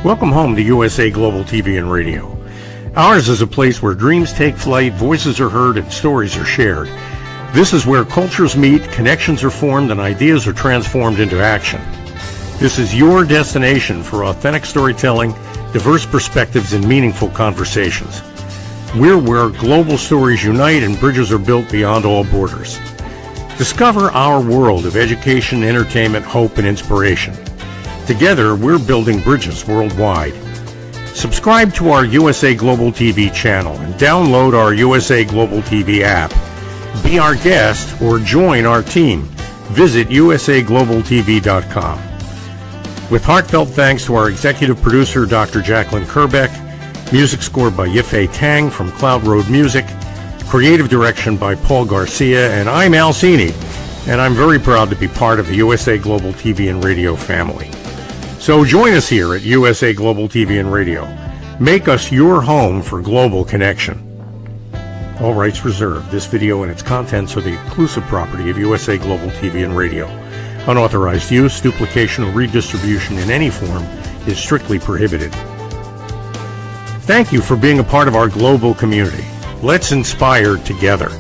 Welcome home to USA Global TV and Radio. Ours is a place where dreams take flight, voices are heard, and stories are shared. This is where cultures meet, connections are formed, and ideas are transformed into action. This is your destination for authentic storytelling, diverse perspectives, and meaningful conversations. We're where global stories unite and bridges are built beyond all borders. Discover our world of education, entertainment, hope, and inspiration. Together, we're building bridges worldwide. Subscribe to our USA Global TV channel and download our USA Global TV app. Be our guest or join our team. Visit usaglobaltv.com. With heartfelt thanks to our executive producer, Dr. Jacalyn Kerbeck, music scored by Yifei Tang from Cloud Road Music, creative direction by Paul Garcia, and I'm Al Cini, and I'm very proud to be part of the USA Global TV and Radio family. So join us here at USA Global TV and Radio. Make us your home for global connection. All rights reserved. This video and its contents are the exclusive property of USA Global TV and Radio. Unauthorized use, duplication, or redistribution in any form is strictly prohibited. Thank you for being a part of our global community. Let's inspire together.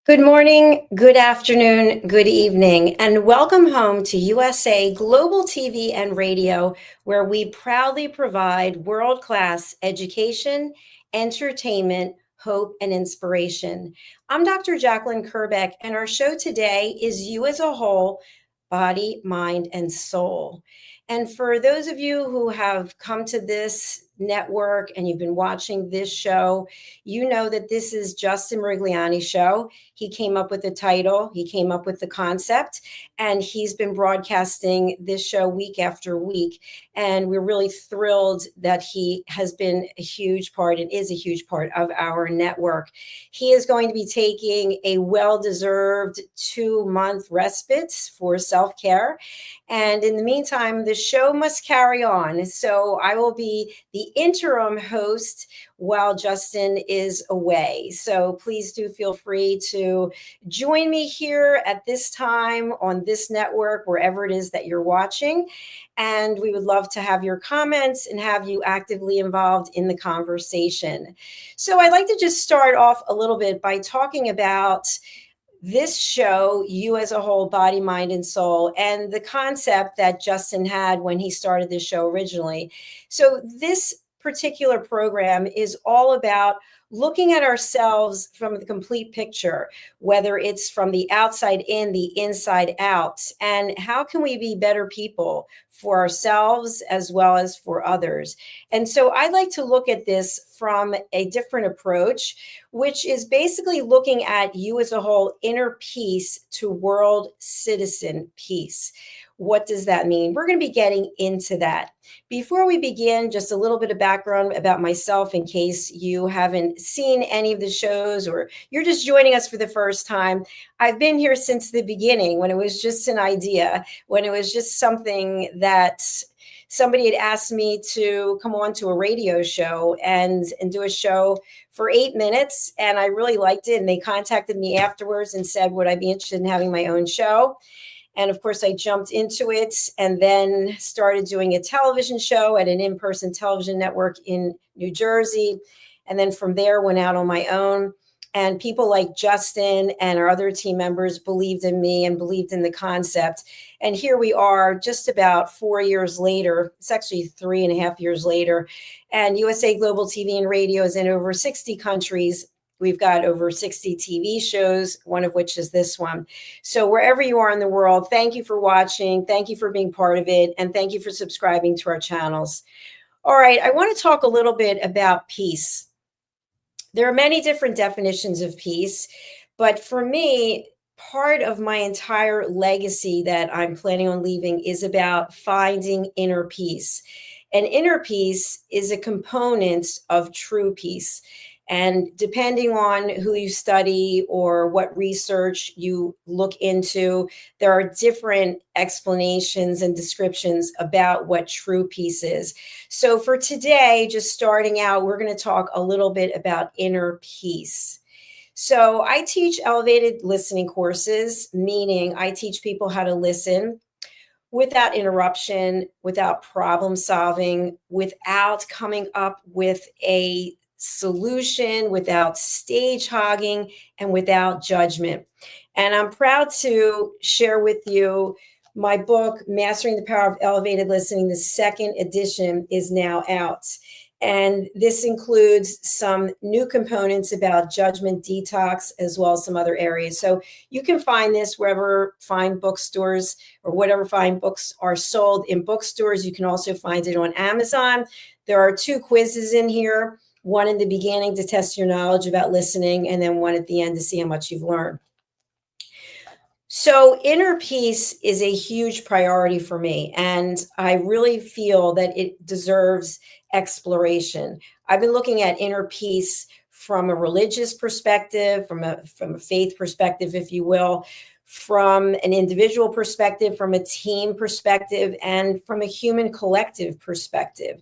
Good morning, good afternoon, good evening, and welcome home to USA Global TV and Radio, where we proudly provide world-class education, entertainment, hope, and inspiration. I'm Dr. Jacalyn Kerbeck, and our show today is You as a Whole, Body, Mind, and Soul. And for those of you who have come to this network and you've been watching this show, you know that this is Justin Merigliani's show. He came up with the title, he came up with the concept, and he's been broadcasting this show week after week. And we're really thrilled that he has been a huge part and is a huge part of our network. He is going to be taking a well-deserved 2-month respite for self-care. And in the meantime, the show must carry on. So I will be the interim host while Justin is away. So please do feel free to join me here at this time on this network, wherever it is that you're watching. And we would love to have your comments and have you actively involved in the conversation. So I'd like to just start off a little bit by talking about this show, You as a Whole, Body, Mind, and Soul, and the concept that Justin had when he started this show originally. So this particular program is all about looking at ourselves from the complete picture, whether it's from the outside in, the inside out, and how can we be better people for ourselves as well as for others. And so I like to look at this from a different approach, which is basically looking at you as a whole, inner peace to world citizen peace. What does that mean? We're going to be getting into that. Before we begin, just a little bit of background about myself in case you haven't seen any of the shows or you're just joining us for the first time. I've been here since the beginning when it was just an idea, when it was just something that somebody had asked me to come on to a radio show and do a show for 8 minutes. And I really liked it. And they contacted me afterwards and said, would I be interested in having my own show? And of course, I jumped into it and then started doing a television show at an in-person television network in New Jersey. And then from there, went out on my own. And people like Justin and our other team members believed in me and believed in the concept. And here we are just about 4 years later. It's actually 3.5 years later. And USA Global TV and Radio is in over 60 countries. We've got over 60 TV shows, one of which is this one. So wherever you are in the world, thank you for watching. Thank you for being part of it. And thank you for subscribing to our channels. All right, I want to talk a little bit about peace. There are many different definitions of peace, but for me, part of my entire legacy that I'm planning on leaving is about finding inner peace. And inner peace is a component of true peace. And depending on who you study or what research you look into, there are different explanations and descriptions about what true peace is. So for today, just starting out, we're going to talk a little bit about inner peace. So I teach elevated listening courses, meaning I teach people how to listen without interruption, without problem solving, without coming up with a solution, without stage hogging, and without judgment. And I'm proud to share with you my book, Mastering the Power of Elevated Listening. The second edition is now out. And this includes some new components about judgment detox, as well as some other areas. So you can find this wherever fine bookstores or whatever fine books are sold in bookstores. You can also find it on Amazon. There are 2 quizzes in here, one in the beginning to test your knowledge about listening, and then one at the end to see how much you've learned. So inner peace is a huge priority for me, and I really feel that it deserves exploration. I've been looking at inner peace from a religious perspective, from a faith perspective, if you will, from an individual perspective, from a team perspective, and from a human collective perspective.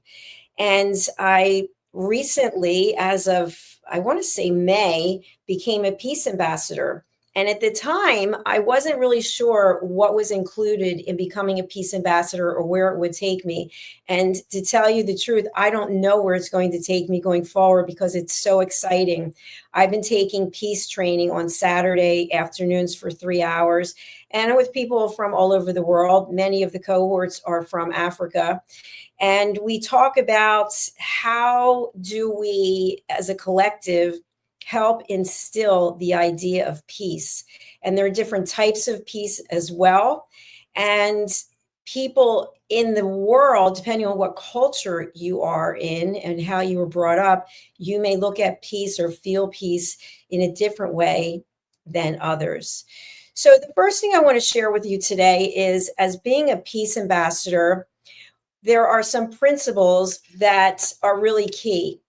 And I recently, as of, I want to say May, became a peace ambassador. And at the time, I wasn't really sure what was included in becoming a peace ambassador or where it would take me. And to tell you the truth, I don't know where it's going to take me going forward because it's so exciting. I've been taking peace training on Saturday afternoons for 3 hours, and with people from all over the world. Many of the cohorts are from Africa. And we talk about how do we, as a collective, help instill the idea of peace. And there are different types of peace as well. And people in the world, depending on what culture you are in and how you were brought up, you may look at peace or feel peace in a different way than others. So the first thing I want to share with you today is, as being a peace ambassador, there are some principles that are really key.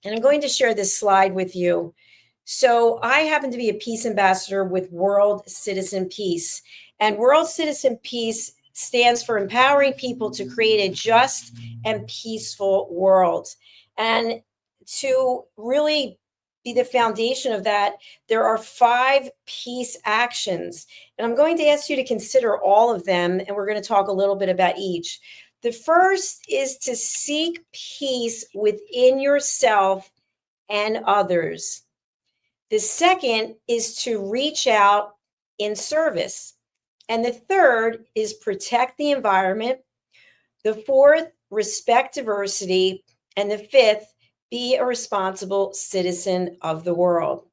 And I'm going to share this slide with you. So I happen to be a peace ambassador with World Citizen Peace. And World Citizen Peace stands for empowering people to create a just and peaceful world. And to really be the foundation of that, there are 5 peace actions. And I'm going to ask you to consider all of them, and we're going to talk a little bit about each. The first is to seek peace within yourself and others. The second is to reach out in service. And the third is protect the environment. The fourth, respect diversity. And the fifth, be a responsible citizen of the world.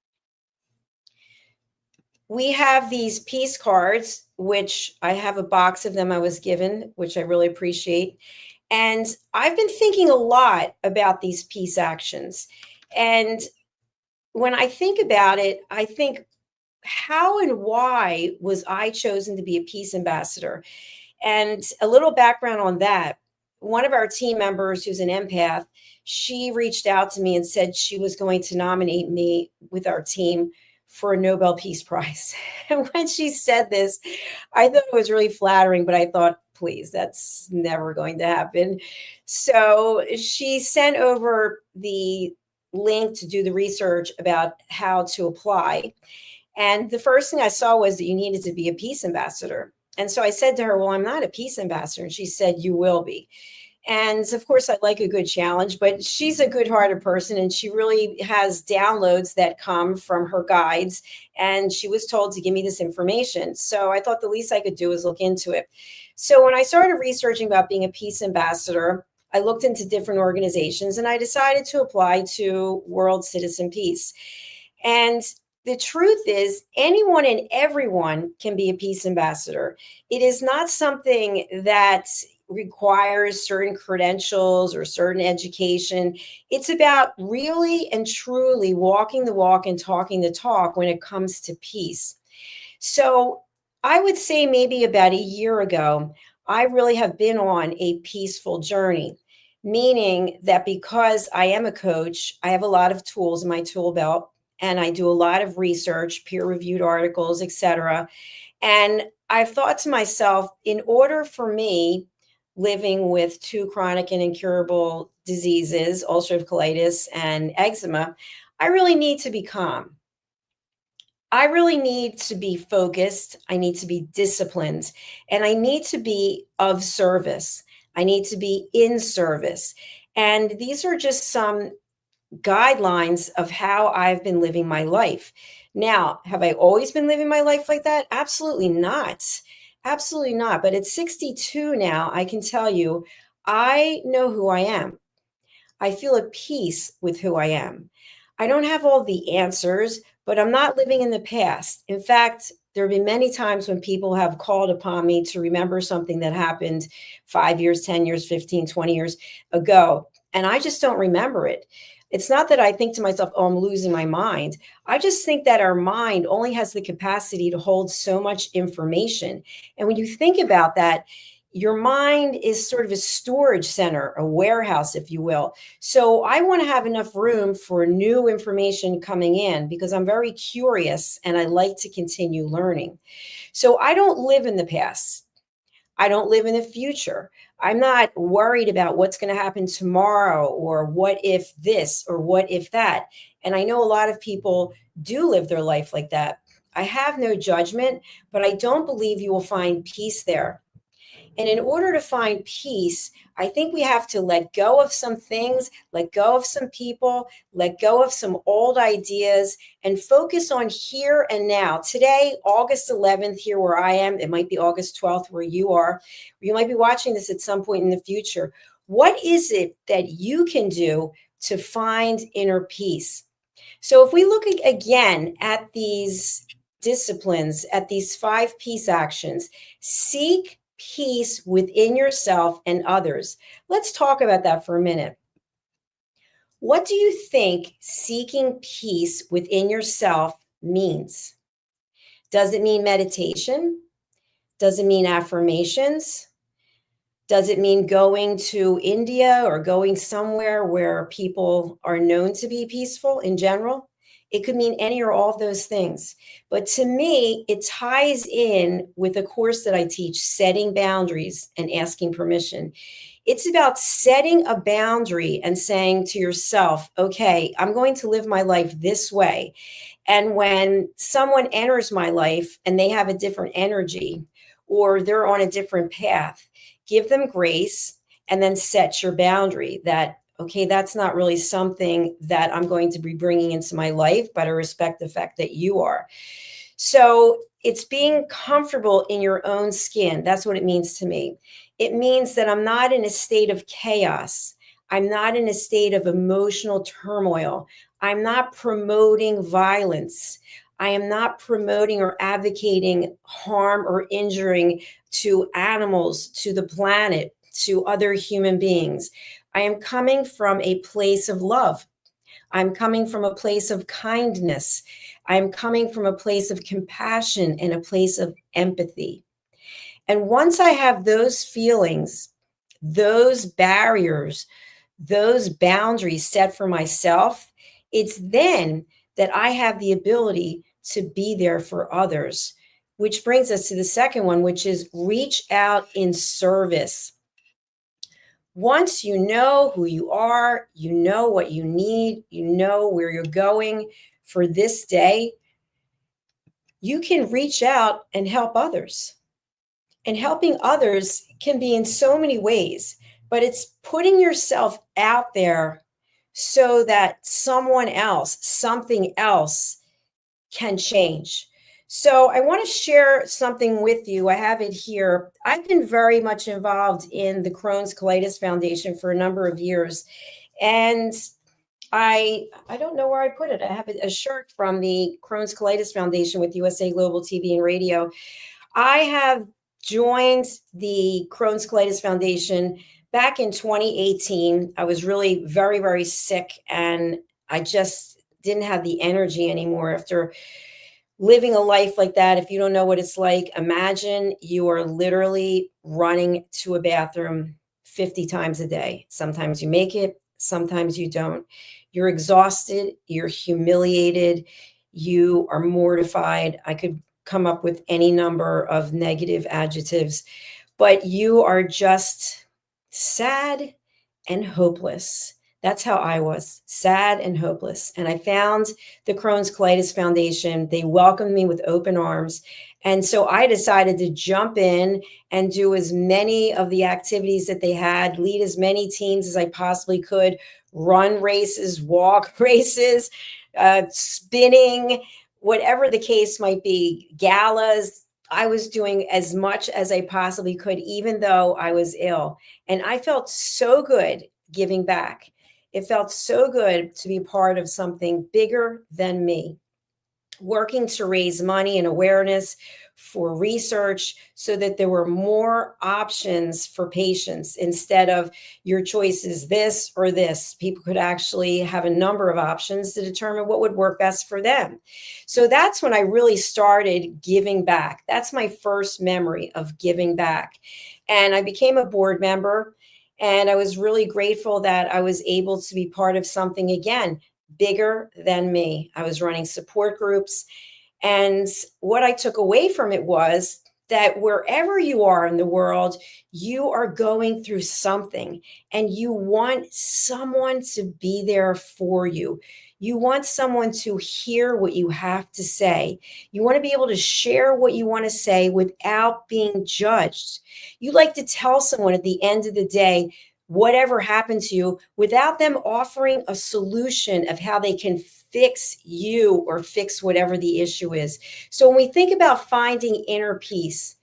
We have these peace cards, which I have a box of them I was given, which I really appreciate. And I've been thinking a lot about these peace actions. And when I think about it, I think, how and why was I chosen to be a peace ambassador? And a little background on that. One of our team members, who's an empath, she reached out to me and said she was going to nominate me with our team for a Nobel Peace Prize. And when she said this, I thought it was really flattering, but I thought, please, that's never going to happen. So she sent over the link to do the research about how to apply. And the first thing I saw was that you needed to be a peace ambassador. And so I said to her, well, I'm not a peace ambassador. And she said, you will be. And of course, I like a good challenge, but she's a good-hearted person, and she really has downloads that come from her guides. And she was told to give me this information. So I thought the least I could do was look into it. So when I started researching about being a peace ambassador, I looked into different organizations, and I decided to apply to World Citizen Peace. And the truth is, anyone and everyone can be a peace ambassador. It is not something that requires certain credentials or certain education. It's about really and truly walking the walk and talking the talk when it comes to peace. So I would say maybe about a year ago, I really have been on a peaceful journey, meaning that because I am a coach, I have a lot of tools in my tool belt, and I do a lot of research, peer-reviewed articles, etc. And I've thought to myself, in order for me, living with 2 chronic and incurable diseases, ulcerative colitis and eczema, I really need to be calm. I really need to be focused. I need to be disciplined, and I need to be of service. I need to be in service. And these are just some guidelines of how I've been living my life. Now, have I always been living my life like that? Absolutely not. Absolutely not. But at 62 now, I can tell you, I know who I am. I feel at peace with who I am. I don't have all the answers, but I'm not living in the past. In fact, there have been many times when people have called upon me to remember something that happened 5 years, 10 years, 15, 20 years ago. And I just don't remember it. It's not that I think to myself, oh, I'm losing my mind. I just think that our mind only has the capacity to hold so much information. And when you think about that, your mind is sort of a storage center, a warehouse, if you will. So I want to have enough room for new information coming in because I'm very curious and I like to continue learning. So I don't live in the past. I don't live in the future. I'm not worried about what's going to happen tomorrow or what if this or what if that. And I know a lot of people do live their life like that. I have no judgment, but I don't believe you will find peace there. And in order to find peace, I think we have to let go of some things, let go of some people, let go of some old ideas, and focus on here and now. Today, August 11th, here where I am, it might be August 12th where you are. You might be watching this at some point in the future. What is it that you can do to find inner peace? So if we look again at these disciplines, at these 5 peace actions, seek peace within yourself and others. Let's talk about that for a minute. What do you think seeking peace within yourself means? Does it mean meditation? Does it mean affirmations? Does it mean going to India or going somewhere where people are known to be peaceful in general? It could mean any or all of those things. But to me, it ties in with a course that I teach, setting boundaries and asking permission. It's about setting a boundary and saying to yourself, okay, I'm going to live my life this way. And when someone enters my life and they have a different energy or they're on a different path, give them grace and then set your boundary that, okay, that's not really something that I'm going to be bringing into my life, but I respect the fact that you are. So it's being comfortable in your own skin. That's what it means to me. It means that I'm not in a state of chaos. I'm not in a state of emotional turmoil. I'm not promoting violence. I am not promoting or advocating harm or injuring to animals, to the planet, to other human beings. I am coming from a place of love. I'm coming from a place of kindness. I'm coming from a place of compassion and a place of empathy. And once I have those feelings, those barriers, those boundaries set for myself, it's then that I have the ability to be there for others, which brings us to the second one, which is reach out in service. Once you know who you are, you know what you need, you know where you're going for this day, you can reach out and help others. And helping others can be in so many ways, but it's putting yourself out there so that someone else, something else can change. So I want to share something with you. I have it here. I've been very much involved in the Crohn's Colitis Foundation for a number of years. And I don't know where I put it. I have a shirt from the Crohn's Colitis Foundation with USA Global TV and Radio. I have joined the Crohn's Colitis Foundation back in 2018. I was really very, very sick and I just didn't have the energy anymore after living a life like that. If you don't know what it's like, imagine you are literally running to a bathroom 50 times a day. Sometimes you make it, sometimes you don't. You're exhausted, you're humiliated, you are mortified. I could come up with any number of negative adjectives, but you are just sad and hopeless. That's how I was, sad and hopeless. And I found the Crohn's Colitis Foundation. They welcomed me with open arms. And so I decided to jump in and do as many of the activities that they had, lead as many teams as I possibly could, run races, walk races, spinning, whatever the case might be, galas. I was doing as much as I possibly could, even though I was ill. And I felt so good giving back. It felt so good to be part of something bigger than me, working to raise money and awareness for research so that there were more options for patients instead of your choice is this or this. People could actually have a number of options to determine what would work best for them. So that's when I really started giving back. That's my first memory of giving back. And I became a board member, and I was really grateful that I was able to be part of something, again, bigger than me. I was running support groups. And what I took away from it was that wherever you are in the world, you are going through something and you want someone to be there for you. You want someone to hear what you have to say. You want to be able to share what you want to say without being judged. You like to tell someone at the end of the day, whatever happened to you, without them offering a solution of how they can fix you or fix whatever the issue is. So when we think about finding inner peace,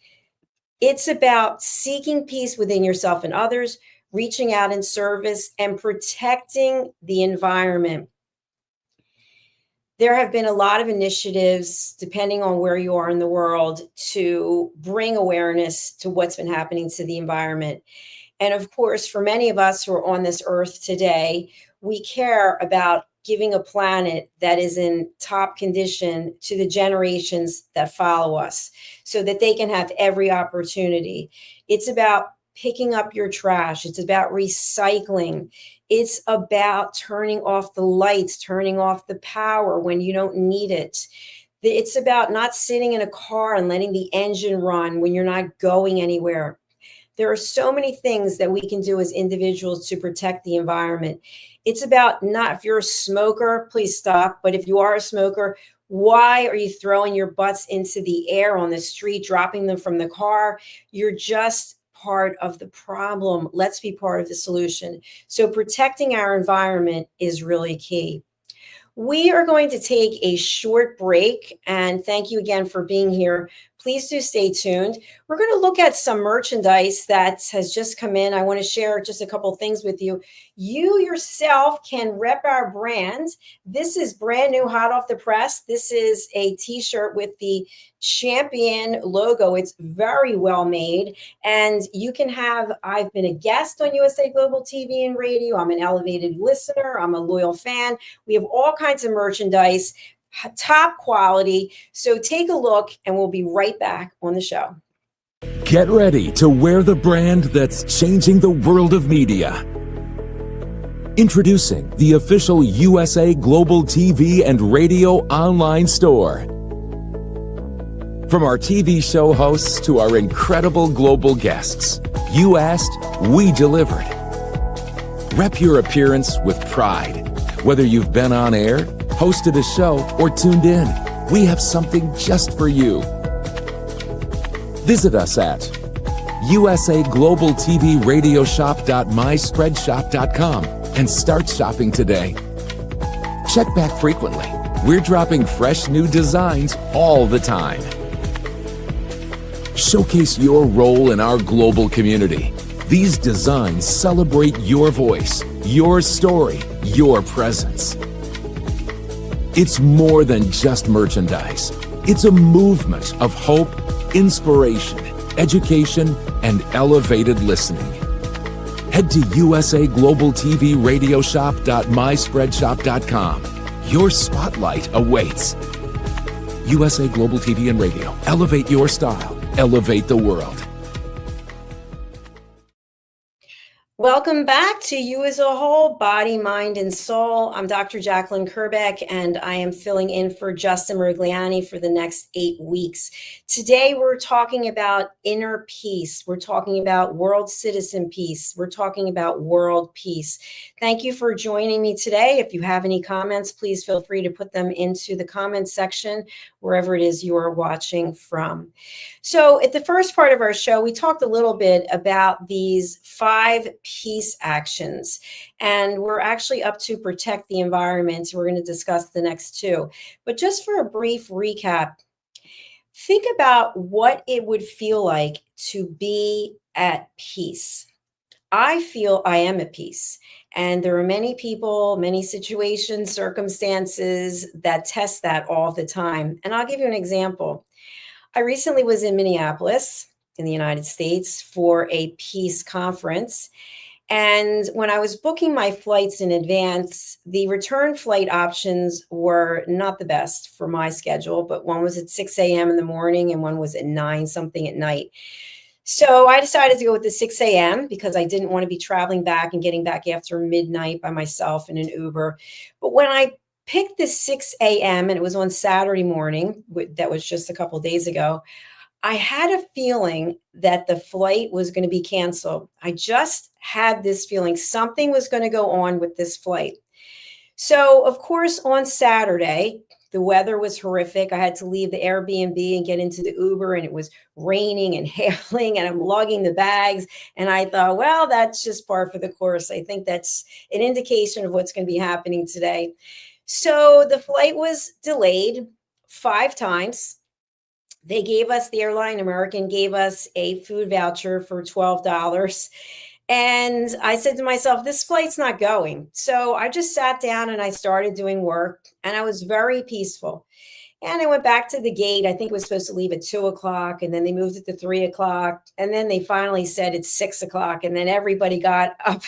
it's about seeking peace within yourself and others, reaching out in service, and protecting the environment. There have been a lot of initiatives, depending on where you are in the world, to bring awareness to what's been happening to the environment. And of course, for many of us who are on this earth today, we care about giving a planet that is in top condition to the generations that follow us so that they can have every opportunity. It's about picking up your trash. It's about recycling. It's about turning off the lights, turning off the power when you don't need it. It's about not sitting in a car and letting the engine run when you're not going anywhere. There are so many things that we can do as individuals to protect the environment. It's about not, if you're a smoker, please stop. But if you are a smoker, why are you throwing your butts into the air on the street, dropping them from the car? You're just part of the problem. Let's be part of the solution. So protecting our environment is really key. We are going to take a short break, and thank you again for being here. Please do stay tuned. We're going to look at some merchandise that has just come in. I want to share just a couple of things with you. You yourself can rep our brand. This is brand new, hot off the press. This is a t-shirt with the champion logo. It's very well made. And you can have, I've been a guest on USA Global TV and Radio. I'm an elevated listener. I'm a loyal fan. We have all kinds of merchandise, top quality. So take a look, and we'll be right back on the show. Get ready to wear the brand that's changing the world of media. Introducing the official USA Global TV and Radio online store. From our TV show hosts to our incredible global guests, you asked, we delivered. Rep your appearance with pride. Whether you've been on air, hosted a show, or tuned in, we have something just for you. Visit us at usaglobaltvradiosshop.myspreadshop.com and start shopping today. Check back frequently. We're dropping fresh new designs all the time. Showcase your role in our global community. These designs celebrate your voice, your story, your presence. It's more than just merchandise. It's a movement of hope, inspiration, education, and elevated listening. Head to usaglobaltvradiosshop.myspreadshop.com. Your spotlight awaits. USA Global TV and Radio. Elevate your style. Elevate the world. Welcome back to You as a Whole, Body, Mind, and Soul. I'm Dr. Jacalyn Kerbeck, and I am filling in for Justin Merigliani for the next 8 weeks. Today, we're talking about inner peace. We're talking about world citizen peace. We're talking about world peace. Thank you for joining me today. If you have any comments, please feel free to put them into the comments section, wherever it is you are watching from. So at the first part of our show, we talked a little bit about these 5 peace actions, and we're actually up to protect the environment. We're going to discuss the next 2. But just for a brief recap, think about what it would feel like to be at peace. I feel I am at peace. And there are many people, many situations, circumstances that test that all the time. And I'll give you an example. I recently was in Minneapolis in the United States for a peace conference. And when I was booking my flights in advance, the return flight options were not the best for my schedule, but one was at 6 a.m. in the morning and one was at 9 something at night. So I decided to go with the 6 a.m. because I didn't want to be traveling back and getting back after midnight by myself in an Uber. But when I picked the 6 a.m. and it was on Saturday morning, that was just a couple of days ago, I had a feeling that the flight was going to be canceled. I just had this feeling something was going to go on with this flight. So, of course, on Saturday, the weather was horrific. I had to leave the Airbnb and get into the Uber, and it was raining and hailing, and I'm lugging the bags. And I thought, well, that's just par for the course. I think that's an indication of what's going to be happening today. So the flight was delayed 5 times. They gave us, the airline, American, gave us a food voucher for $12. And I said to myself, this flight's not going. So I just sat down and I started doing work, and I was very peaceful. And I went back to the gate. I think it was supposed to leave at 2:00, and then they moved it to 3:00. And then they finally said it's 6:00. And then everybody got up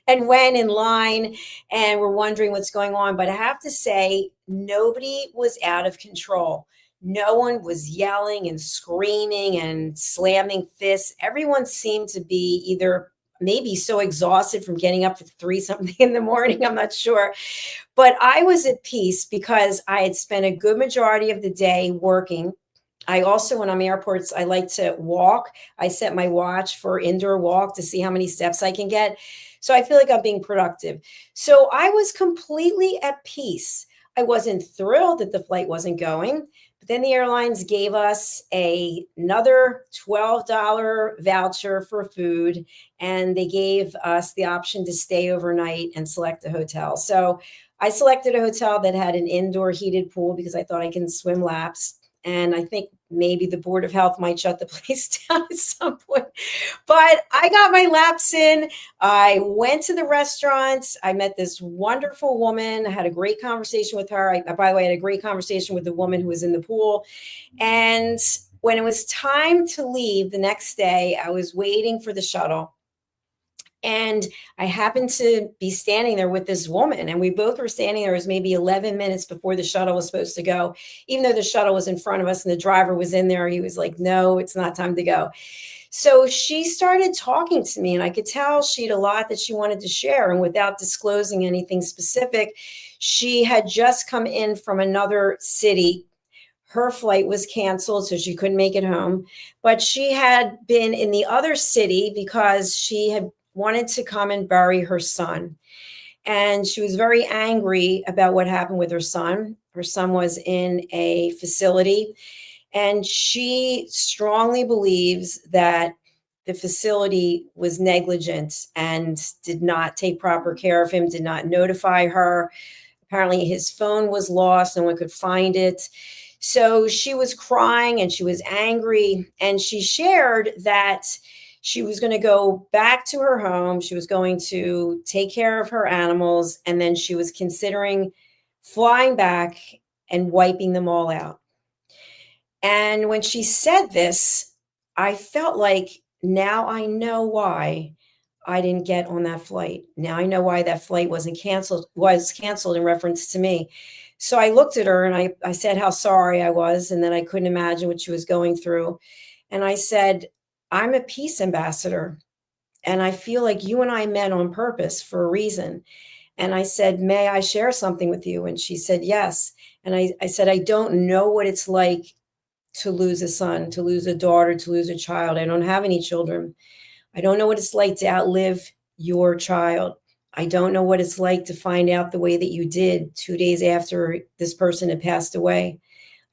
and went in line and were wondering what's going on. But I have to say, nobody was out of control. No one was yelling and screaming and slamming fists. Everyone seemed to be either maybe so exhausted from getting up at 3 something in the morning. I'm not sure. But I was at peace because I had spent a good majority of the day working. I also, when I'm airports, I like to walk. I set my watch for indoor walk to see how many steps I can get. So I feel like I'm being productive. So I was completely at peace. I wasn't thrilled that the flight wasn't going. But then the airlines gave us another $12 voucher for food, and they gave us the option to stay overnight and select a hotel. So I selected a hotel that had an indoor heated pool because I thought I can swim laps. And I think maybe the Board of Health might shut the place down at some point. But I got my laps in. I went to the restaurants. I met this wonderful woman. I had a great conversation with her. By the way, I had a great conversation with the woman who was in the pool. And when it was time to leave the next day, I was waiting for the shuttle. And I happened to be standing there with this woman, and we both were standing there. It was maybe 11 minutes before the shuttle was supposed to go, even though the shuttle was in front of us and the driver was in there. He was like, no, it's not time to go. So she started talking to me, and I could tell she had a lot that she wanted to share. And without disclosing anything specific, she had just come in from another city. Her flight was canceled, so she couldn't make it home. But she had been in the other city because she had wanted to come and bury her son. And she was very angry about what happened with her son. Her son was in a facility, and she strongly believes that the facility was negligent and did not take proper care of him, did not notify her. Apparently his phone was lost, no one could find it. So she was crying and she was angry, and she shared that she was going to go back to her home. She was going to take care of her animals, and then she was considering flying back and wiping them all out. And when she said this, I felt like now I know why I didn't get on that flight. Now I know why that flight was canceled in reference to me. So I looked at her and I said how sorry I was, and then I couldn't imagine what she was going through. And I said, I'm a peace ambassador. And I feel like you and I met on purpose for a reason. And I said, may I share something with you? And she said, yes. And I said, I don't know what it's like to lose a son, to lose a daughter, to lose a child. I don't have any children. I don't know what it's like to outlive your child. I don't know what it's like to find out the way that you did 2 days after this person had passed away.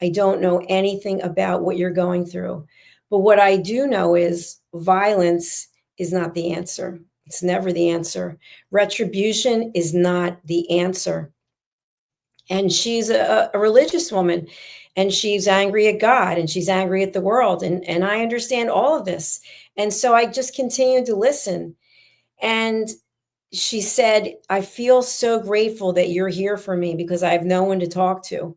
I don't know anything about what you're going through. But what I do know is violence is not the answer. It's never the answer. Retribution is not the answer. And she's a religious woman, and she's angry at God, and she's angry at the world. And I understand all of this. And so I just continued to listen. And she said, I feel so grateful that you're here for me because I have no one to talk to.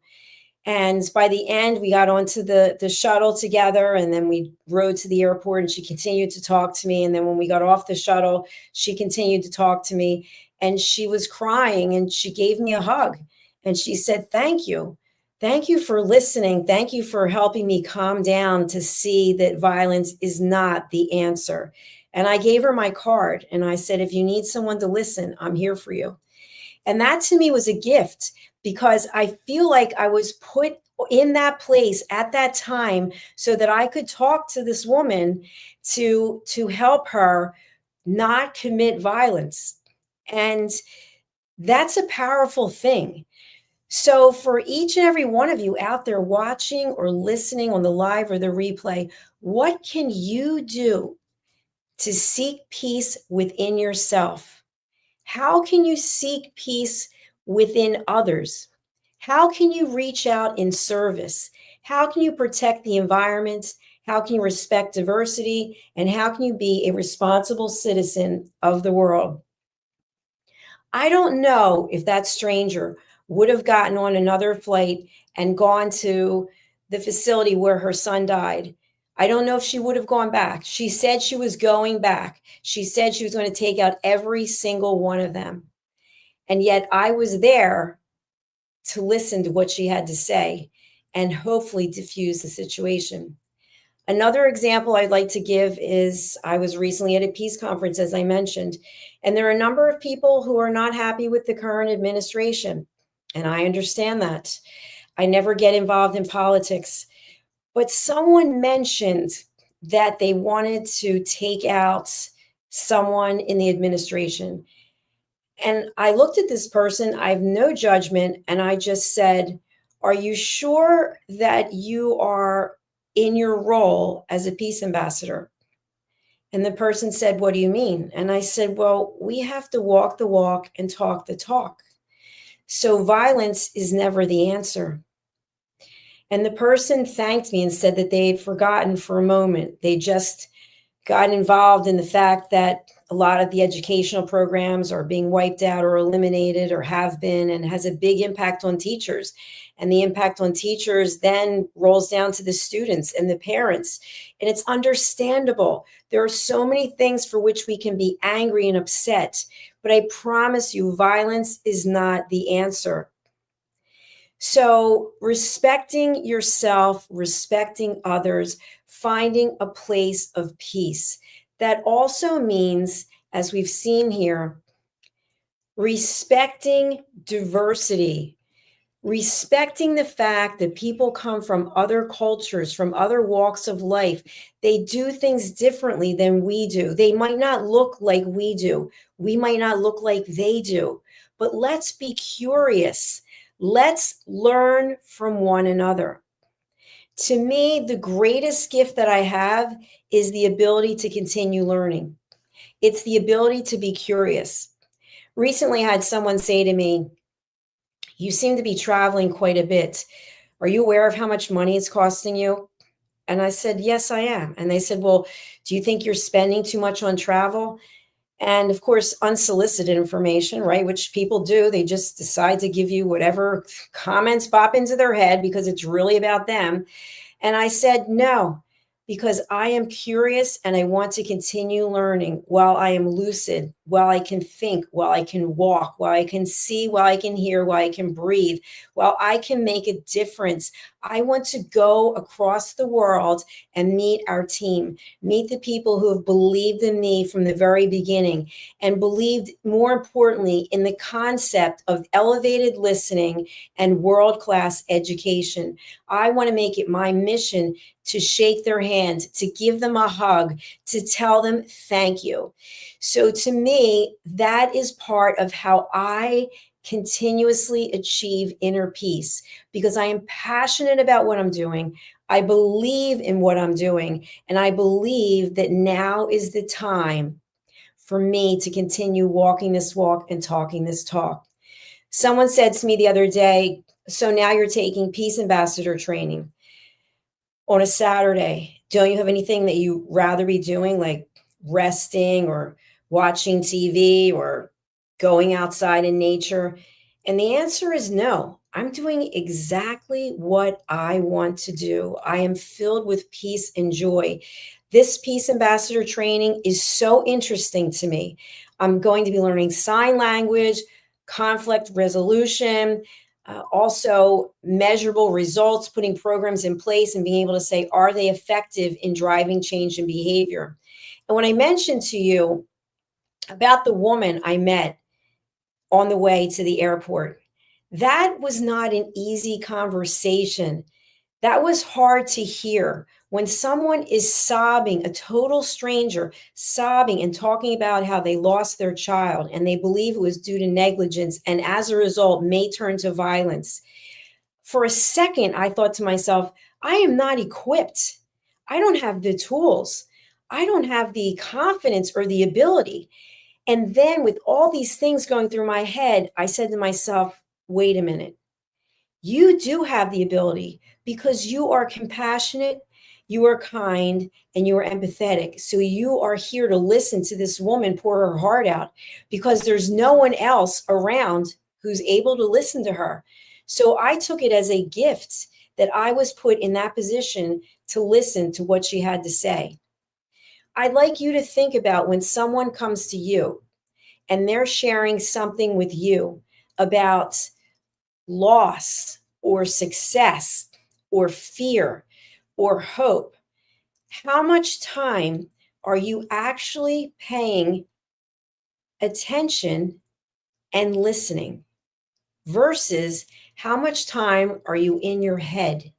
And by the end, we got onto the shuttle together, and then we rode to the airport, and she continued to talk to me. And then when we got off the shuttle, she continued to talk to me, and she was crying, and she gave me a hug. And she said, thank you. Thank you for listening. Thank you for helping me calm down to see that violence is not the answer. And I gave her my card, and I said, if you need someone to listen, I'm here for you. And that to me was a gift, because I feel like I was put in that place at that time so that I could talk to this woman to help her not commit violence. And that's a powerful thing. So for each and every one of you out there watching or listening on the live or the replay, what can you do to seek peace within yourself? How can you seek peace within others? How can you reach out in service? How can you protect the environment? How can you respect diversity? And how can you be a responsible citizen of the world? I don't know if that stranger would have gotten on another flight and gone to the facility where her son died. I don't know if she would have gone back. She said she was going back. She said she was going to take out every single one of them. And yet I was there to listen to what she had to say and hopefully diffuse the situation. Another example I'd like to give is I was recently at a peace conference, as I mentioned, and there are a number of people who are not happy with the current administration. And I understand that. I never get involved in politics. But someone mentioned that they wanted to take out someone in the administration. And I looked at this person, I have no judgment, and I just said, are you sure that you are in your role as a peace ambassador? And the person said, what do you mean? And I said, well, we have to walk the walk and talk the talk. So violence is never the answer. And the person thanked me and said that they had forgotten for a moment. They just got involved in the fact that a lot of the educational programs are being wiped out or eliminated or have been, and has a big impact on teachers. And the impact on teachers then rolls down to the students and the parents. And it's understandable. There are so many things for which we can be angry and upset. But I promise you, violence is not the answer. So respecting yourself, respecting others, finding a place of peace. That also means, as we've seen here, respecting diversity, respecting the fact that people come from other cultures, from other walks of life. They do things differently than we do. They might not look like we do. We might not look like they do. But let's be curious. Let's learn from one another. To me, the greatest gift that I have is the ability to continue learning. It's the ability to be curious. Recently, I had someone say to me, you seem to be traveling quite a bit. Are you aware of how much money it's costing you? And I said, yes, I am. And they said, well, do you think you're spending too much on travel? And of course, unsolicited information, right? Which people do. They just decide to give you whatever comments pop into their head because it's really about them. And I said, no, because I am curious and I want to continue learning while I am lucid, while I can think, while I can walk, while I can see, while I can hear, while I can breathe, while I can make a difference. I want to go across the world and meet our team, meet the people who have believed in me from the very beginning and believed, more importantly, in the concept of elevated listening and world-class education. I want to make it my mission to shake their hand, to give them a hug, to tell them thank you. So to me, that is part of how I continuously achieve inner peace, because I am passionate about what I'm doing. I believe in what I'm doing, and I believe that now is the time for me to continue walking this walk and talking this talk. Someone said to me the other day, so now you're taking peace ambassador training on a Saturday. Don't you have anything that you rather be doing, like resting or watching TV or going outside in nature? And the answer is no. I'm doing exactly what I want to do. I am filled with peace and joy. This Peace Ambassador training is so interesting to me. I'm going to be learning sign language, conflict resolution, also measurable results, putting programs in place and being able to say, are they effective in driving change in behavior? And when I mentioned to you about the woman I met on the way to the airport, that was not an easy conversation. That was hard to hear. When someone is sobbing, a total stranger sobbing and talking about how they lost their child and they believe it was due to negligence and as a result may turn to violence. For a second, I thought to myself, I am not equipped. I don't have the tools. I don't have the confidence or the ability. And then with all these things going through my head, I said to myself, wait a minute. You do have the ability because you are compassionate, you are kind, and you are empathetic. So you are here to listen to this woman pour her heart out because there's no one else around who's able to listen to her. So I took it as a gift that I was put in that position to listen to what she had to say. I'd like you to think about when someone comes to you and they're sharing something with you about loss or success or fear or hope. How much time are you actually paying attention and listening versus how much time are you in your head?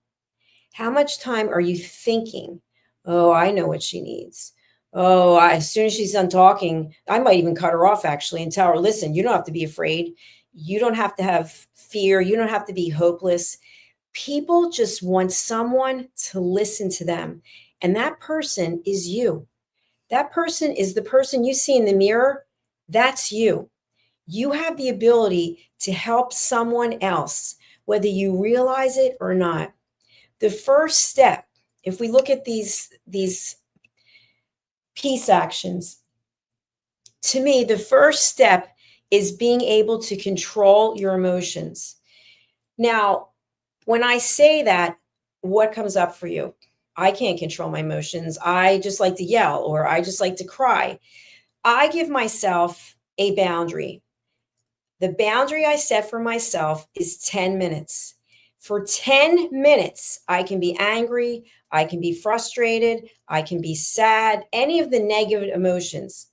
How much time are you thinking, oh, I know what she needs. Oh, as soon as she's done talking, I might even cut her off actually and tell her, listen, you don't have to be afraid. You don't have to have fear. You don't have to be hopeless. People just want someone to listen to them. And that person is you. That person is the person you see in the mirror. That's you. You have the ability to help someone else, whether you realize it or not. The first step, if we look at these peace actions, to me, the first step is being able to control your emotions. Now, when I say that, what comes up for you? I can't control my emotions. I just like to yell or I just like to cry. I give myself a boundary. The boundary I set for myself is 10 minutes. For 10 minutes, I can be angry, I can be frustrated, I can be sad, any of the negative emotions.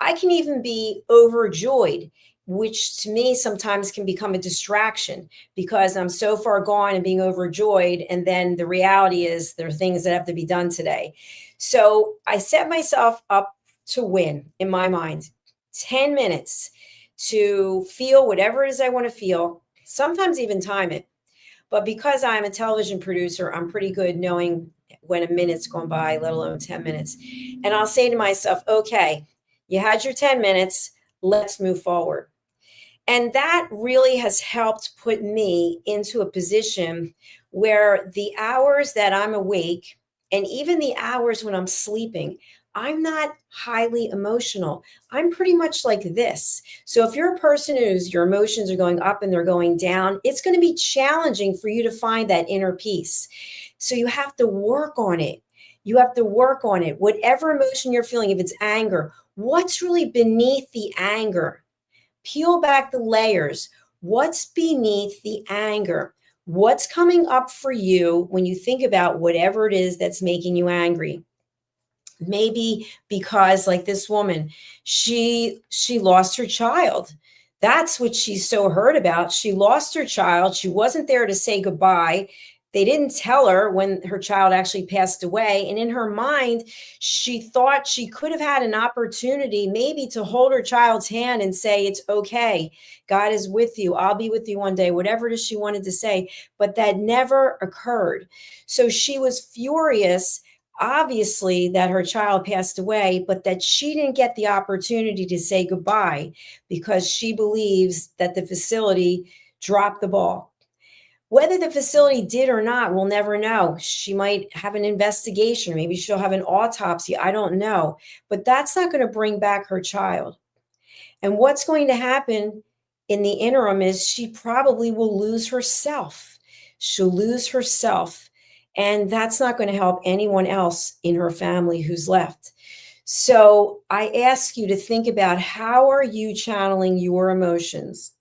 I can even be overjoyed, which to me sometimes can become a distraction because I'm so far gone and being overjoyed. And then the reality is there are things that have to be done today. So I set myself up to win in my mind, 10 minutes to feel whatever it is I want to feel, sometimes even time it. But because I'm a television producer, I'm pretty good knowing when a minute's gone by, let alone 10 minutes. And I'll say to myself, okay, you had your 10 minutes, let's move forward. And that really has helped put me into a position where the hours that I'm awake and even the hours when I'm sleeping, I'm not highly emotional. I'm pretty much like this. So if you're a person whose your emotions are going up and they're going down, it's going to be challenging for you to find that inner peace. So you have to work on it. You have to work on it. Whatever emotion you're feeling, if it's anger, what's really beneath the anger? Peel back the layers. What's beneath the anger? What's coming up for you when you think about whatever it is that's making you angry? Maybe because, like this woman, she lost her child. That's what she's so hurt about. She lost her child. She wasn't there to say goodbye. They didn't tell her when her child actually passed away. And in her mind, she thought she could have had an opportunity maybe to hold her child's hand and say, it's okay. God is with you. I'll be with you one day, whatever it is she wanted to say. But that never occurred. So she was furious, obviously, that her child passed away, but that she didn't get the opportunity to say goodbye because she believes that the facility dropped the ball. Whether the facility did or not, we'll never know. She might have an investigation. Maybe she'll have an autopsy. I don't know. But that's not going to bring back her child. And what's going to happen in the interim is she probably will lose herself. She'll lose herself. And that's not going to help anyone else in her family who's left. So I ask you to think about, how are you channeling your emotions?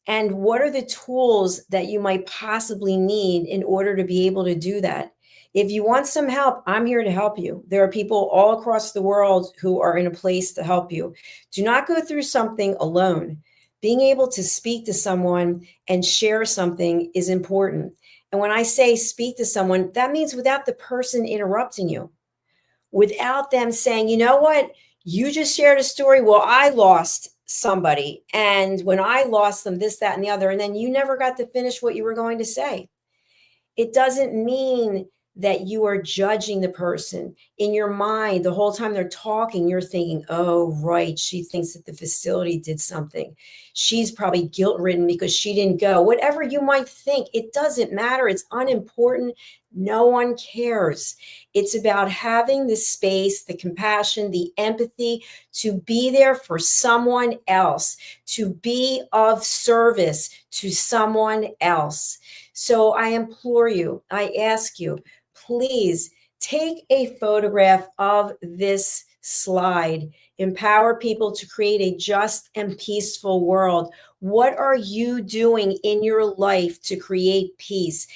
And what are the tools that you might possibly need in order to be able to do that? If you want some help, I'm here to help you. There are people all across the world who are in a place to help you. Do not go through something alone. Being able to speak to someone and share something is important. And when I say speak to someone, that means without the person interrupting you, without them saying, you know what, you just shared a story. Well, I lost somebody, and when I lost them, this, that, and the other, and then you never got to finish what you were going to say. It doesn't mean that you are judging the person. In your mind, the whole time they're talking, you're thinking, oh, right, she thinks that the facility did something. She's probably guilt-ridden because she didn't go. Whatever you might think, it doesn't matter. It's unimportant. No one cares. It's about having the space, the compassion, the empathy to be there for someone else, to be of service to someone else. So I implore you, I ask you, please take a photograph of this slide. Empower people to create a just and peaceful world. What are you doing in your life to create peace?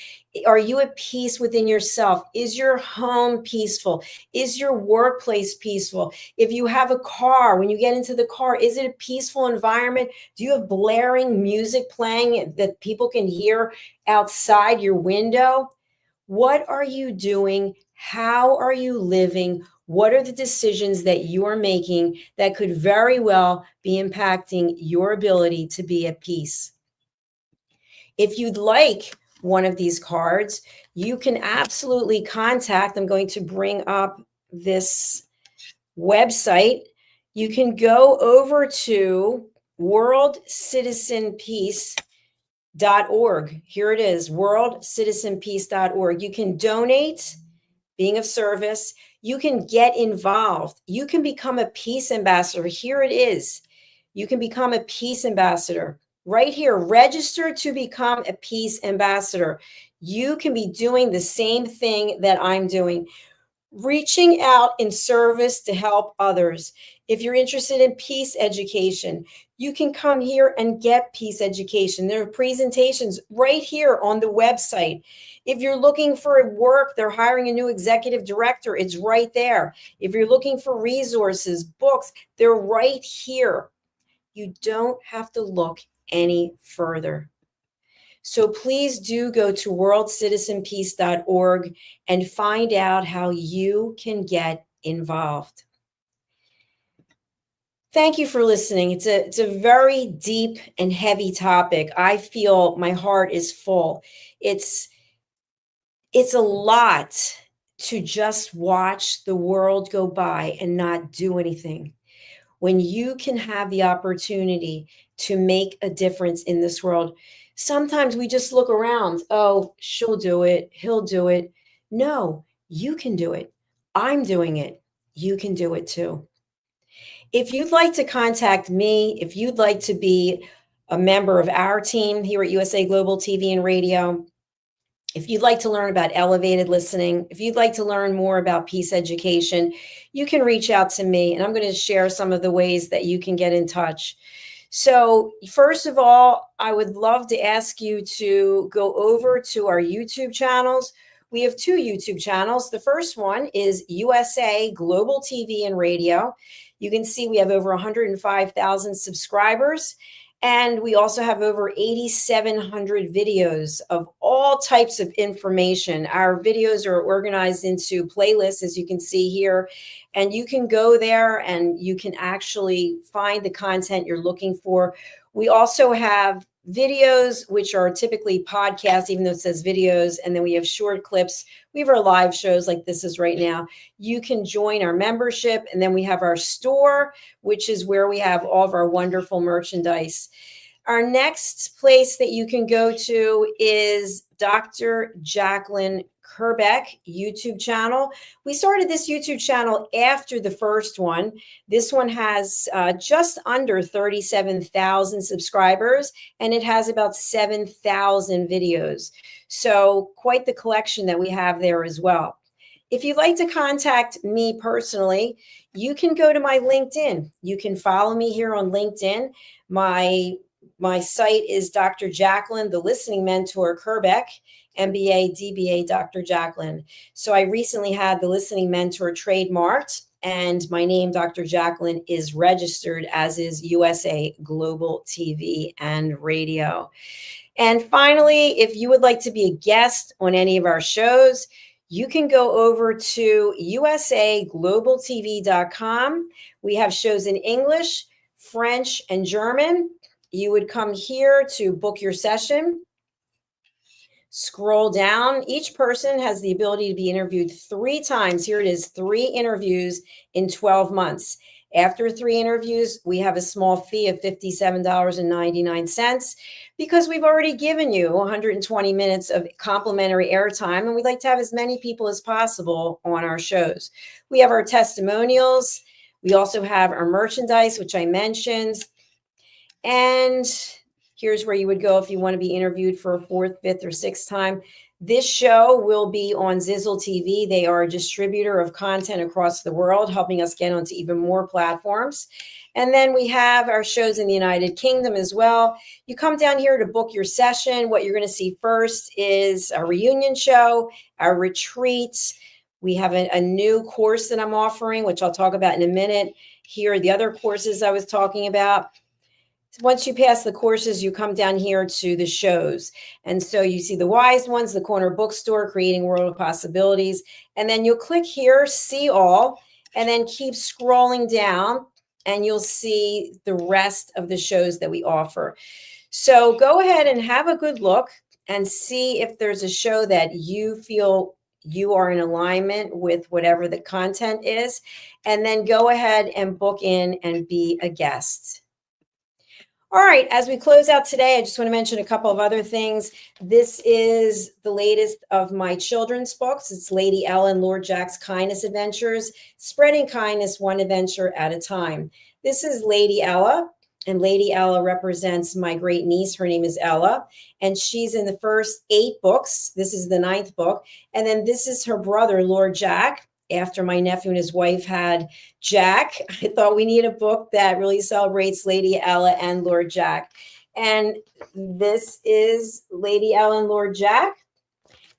Are you at peace within yourself? Is your home peaceful? Is your workplace peaceful? If you have a car, when you get into the car, is it a peaceful environment? Do you have blaring music playing that people can hear outside your window? What are you doing? How are you living? What are the decisions that you are making that could very well be impacting your ability to be at peace? If you'd like one of these cards, you can absolutely contact. I'm going to bring up this website. You can go over to worldcitizenpeace.org. Here it is, worldcitizenpeace.org. You can donate, being of service. You can get involved. You can become a peace ambassador. Here it is. You can become a peace ambassador. Right here, register to become a peace ambassador. You can be doing the same thing that I'm doing, reaching out in service to help others. If you're interested in peace education, you can come here and get peace education. There are presentations right here on the website. If you're looking for work, they're hiring a new executive director. It's right there. If you're looking for resources, books, they're right here. You don't have to look any further. So please do go to worldcitizenpeace.org and find out how you can get involved. Thank you for listening. It's a very deep and heavy topic. I feel my heart is full. It's a lot to just watch the world go by and not do anything. When you can have the opportunity to make a difference in this world, sometimes we just look around. Oh, she'll do it. He'll do it. No, you can do it. I'm doing it. You can do it too. If you'd like to contact me, if you'd like to be a member of our team here at USA Global TV and Radio, if you'd like to learn about elevated listening, if you'd like to learn more about peace education, you can reach out to me, and I'm going to share some of the ways that you can get in touch. So first of all, I would love to ask you to go over to our YouTube channels. We have two YouTube channels. The first one is USA Global TV and Radio. You can see we have over 105,000 subscribers. And we also have over 8,700 videos of all types of information. Our videos are organized into playlists, as you can see here. And you can go there and you can actually find the content you're looking for. We also have videos, which are typically podcasts, even though it says videos. And then we have short clips. We have our live shows like this is right now. You can join our membership. And then we have our store, which is where we have all of our wonderful merchandise. Our next place that you can go to is Dr. Jacalyn Kerbeck YouTube channel. We started this YouTube channel after the first one. This one has just under 37,000 subscribers, and it has about 7,000 videos. So quite the collection that we have there as well. If you'd like to contact me personally, you can go to my LinkedIn. You can follow me here on LinkedIn. My site is Dr. Jacalyn, the listening mentor, Kerbeck, MBA, DBA, Dr. Jacalyn. So I recently had the listening mentor trademarked, and my name, Dr. Jacalyn, is registered, as is USA Global TV and Radio. And finally, if you would like to be a guest on any of our shows, you can go over to usaglobaltv.com. We have shows in English, French, and German. You would come here to book your session. Scroll down. Each person has the ability to be interviewed 3 times. Here it is, 3 interviews in 12 months. After 3 interviews, we have a small fee of $57.99 because we've already given you 120 minutes of complimentary airtime, and we'd like to have as many people as possible on our shows. We have our testimonials. We also have our merchandise, which I mentioned. And here's where you would go if you want to be interviewed for a 4th, 5th, or 6th time. This show will be on Zizzle TV. They are a distributor of content across the world, helping us get onto even more platforms. And then we have our shows in the United Kingdom as well. You come down here to book your session. What you're going to see first is a reunion show, our retreats. We have a new course that I'm offering, which I'll talk about in a minute. Here are the other courses I was talking about. Once you pass the courses, you come down here to the shows. And so you see the wise ones, the corner bookstore, creating world of possibilities. And then you'll click here, see all, and then keep scrolling down and you'll see the rest of the shows that we offer. So go ahead and have a good look and see if there's a show that you feel you are in alignment with whatever the content is. And then go ahead and book in and be a guest. All right, as we close out today, I just want to mention a couple of other things. This is the latest of my children's books. It's Lady Ella and Lord Jack's Kindness Adventures, spreading kindness one adventure at a time. This is Lady Ella, and Lady Ella represents my great niece. Her name is Ella, and she's in the first 8 books. This is the 9th book. And then this is her brother, Lord Jack. After my nephew and his wife had Jack, I thought we need a book that really celebrates Lady Ella and Lord Jack. And this is Lady Ella and Lord Jack.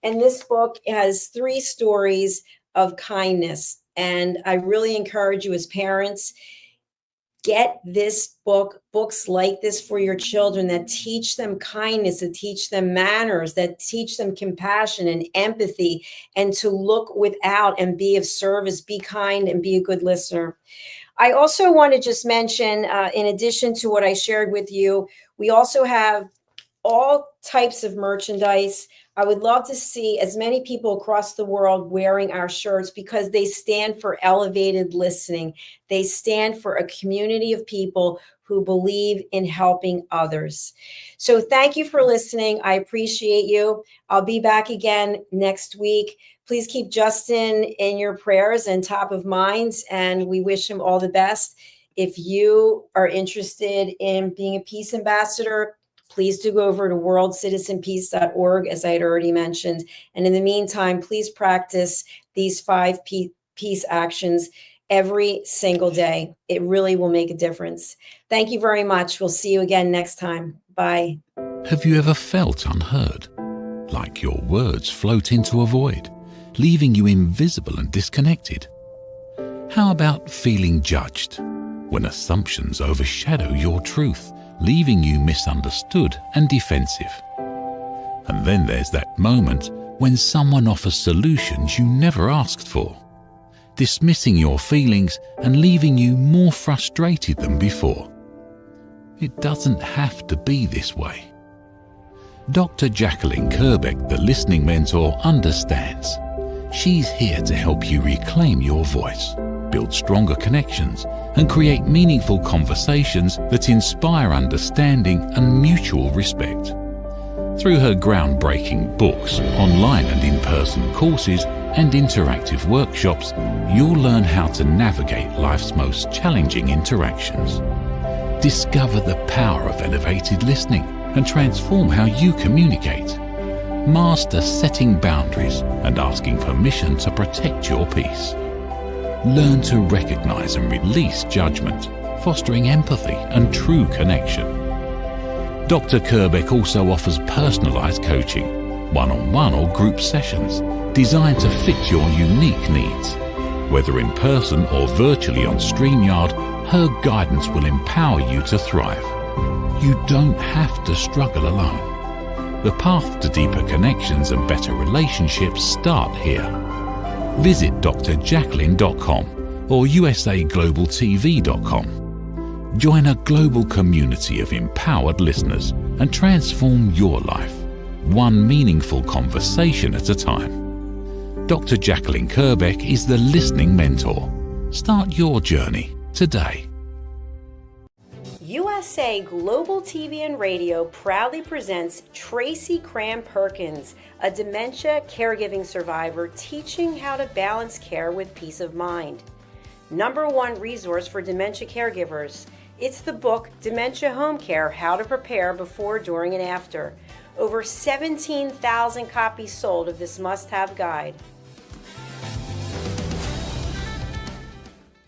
And this book has 3 stories of kindness. And I really encourage you as parents, get this book, books like this for your children that teach them kindness, that teach them manners, that teach them compassion and empathy, and to look without and be of service, be kind, and be a good listener. I also want to just mention, in addition to what I shared with you, we also have all types of merchandise. I would love to see as many people across the world wearing our shirts because they stand for elevated listening. They stand for a community of people who believe in helping others. So thank you for listening. I appreciate you. I'll be back again next week. Please keep Justin in your prayers and top of minds, and we wish him all the best. If you are interested in being a peace ambassador, please do go over to worldcitizenpeace.org, as I had already mentioned. And in the meantime, please practice these 5 peace actions every single day. It really will make a difference. Thank you very much. We'll see you again next time. Bye. Have you ever felt unheard? Like your words float into a void, leaving you invisible and disconnected? How about feeling judged, when assumptions overshadow your truth, leaving you misunderstood and defensive? And then there's that moment when someone offers solutions you never asked for, dismissing your feelings and leaving you more frustrated than before. It doesn't have to be this way. Dr. Jacalyn Kerbeck, the listening mentor, understands. She's here to help you reclaim your voice, build stronger connections, and create meaningful conversations that inspire understanding and mutual respect. Through her groundbreaking books, online and in-person courses, and interactive workshops, you'll learn how to navigate life's most challenging interactions. Discover the power of elevated listening and transform how you communicate. Master setting boundaries and asking permission to protect your peace. Learn to recognize and release judgment, fostering empathy and true connection. Dr. Kerbeck also offers personalized coaching, one-on-one or group sessions designed to fit your unique needs. Whether in person or virtually on StreamYard, her guidance will empower you to thrive. You don't have to struggle alone. The path to deeper connections and better relationships start here. Visit drjacalyn.com or usaglobaltv.com. Join a global community of empowered listeners and transform your life, one meaningful conversation at a time. Dr. Jacalyn Kerbeck is the listening mentor. Start your journey today. USA Global TV and Radio proudly presents Tracy Cram-Perkins, a dementia caregiving survivor teaching how to balance care with peace of mind. #1 resource for dementia caregivers. It's the book Dementia Home Care: How to Prepare Before, During, and After. Over 17,000 copies sold of this must-have guide.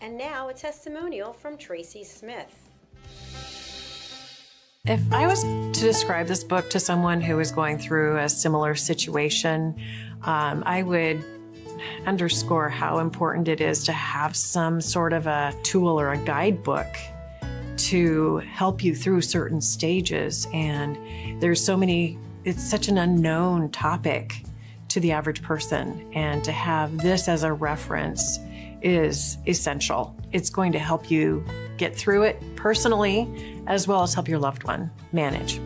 And now a testimonial from Tracy Smith. If I was to describe this book to someone who is going through a similar situation, I would underscore how important it is to have some sort of a tool or a guidebook to help you through certain stages. And there's so many, it's such an unknown topic to the average person. And to have this as a reference is essential. It's going to help you get through it personally, as well as help your loved one manage.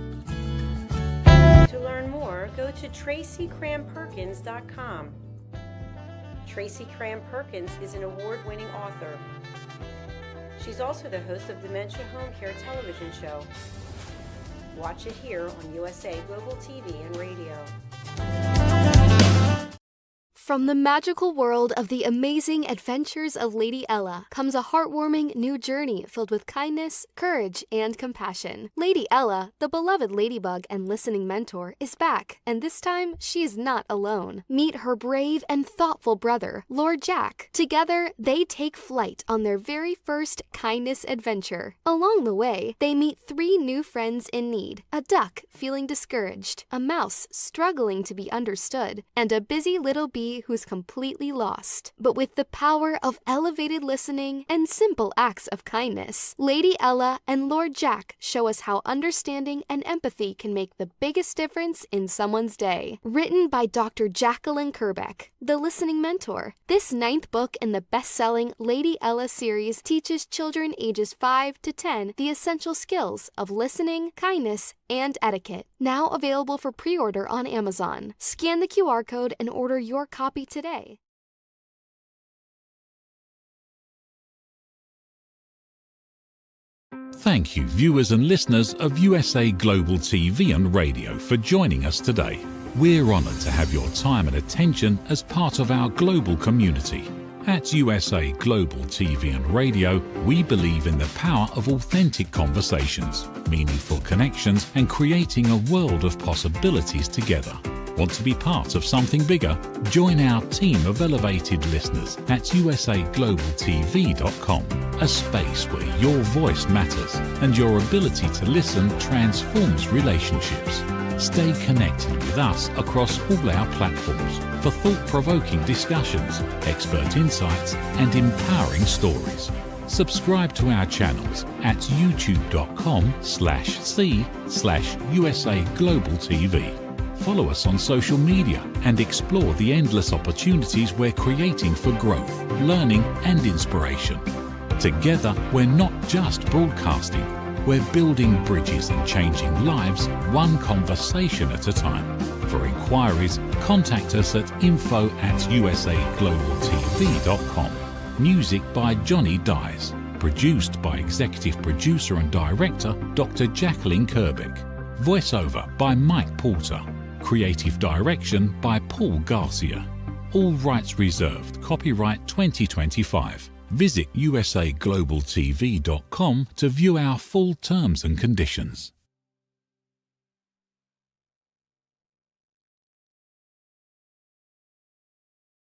To learn more, go to tracycramperkins.com. Tracy Cram-Perkins is an award-winning author. She's also the host of Dementia Home Care television show. Watch it here on USA Global TV and Radio. From the magical world of the amazing adventures of Lady Ella comes a heartwarming new journey filled with kindness, courage, and compassion. Lady Ella, the beloved ladybug and listening mentor, is back, and this time she is not alone. Meet her brave and thoughtful brother, Lord Jack. Together, they take flight on their very first kindness adventure. Along the way, they meet 3 new friends in need: a duck feeling discouraged, a mouse struggling to be understood, and a busy little bee who's completely lost. But with the power of elevated listening and simple acts of kindness, Lady Ella and Lord Jack show us how understanding and empathy can make the biggest difference in someone's day. Written by Dr. Jacalyn Kerbeck, the listening mentor, this 9th book in the best-selling Lady Ella series teaches children ages 5 to 10 the essential skills of listening, kindness, and etiquette. Now available for pre-order on Amazon. Scan the QR code and order your copy today. Thank you, viewers and listeners of USA Global TV and Radio, for joining us today. We're honored to have your time and attention as part of our global community. At USA Global TV and Radio, we believe in the power of authentic conversations, meaningful connections, and creating a world of possibilities together. Want to be part of something bigger? Join our team of elevated listeners at usaglobaltv.com, a space where your voice matters and your ability to listen transforms relationships. Stay connected with us across all our platforms for thought-provoking discussions, expert insights, and empowering stories. Subscribe to our channels at youtube.com/c/USAGlobalTV. Follow us on social media and explore the endless opportunities we're creating for growth, learning, and inspiration. Together, we're not just broadcasting, we're building bridges and changing lives one conversation at a time. For inquiries, contact us at info@usaglobaltv.com. Music by Johnny Dies. Produced by Executive Producer and Director Dr. Jacalyn Kerbeck. Voiceover by Mike Porter. Creative Direction by Paul Garcia. All rights reserved. Copyright 2025. Visit usaglobaltv.com to view our full terms and conditions.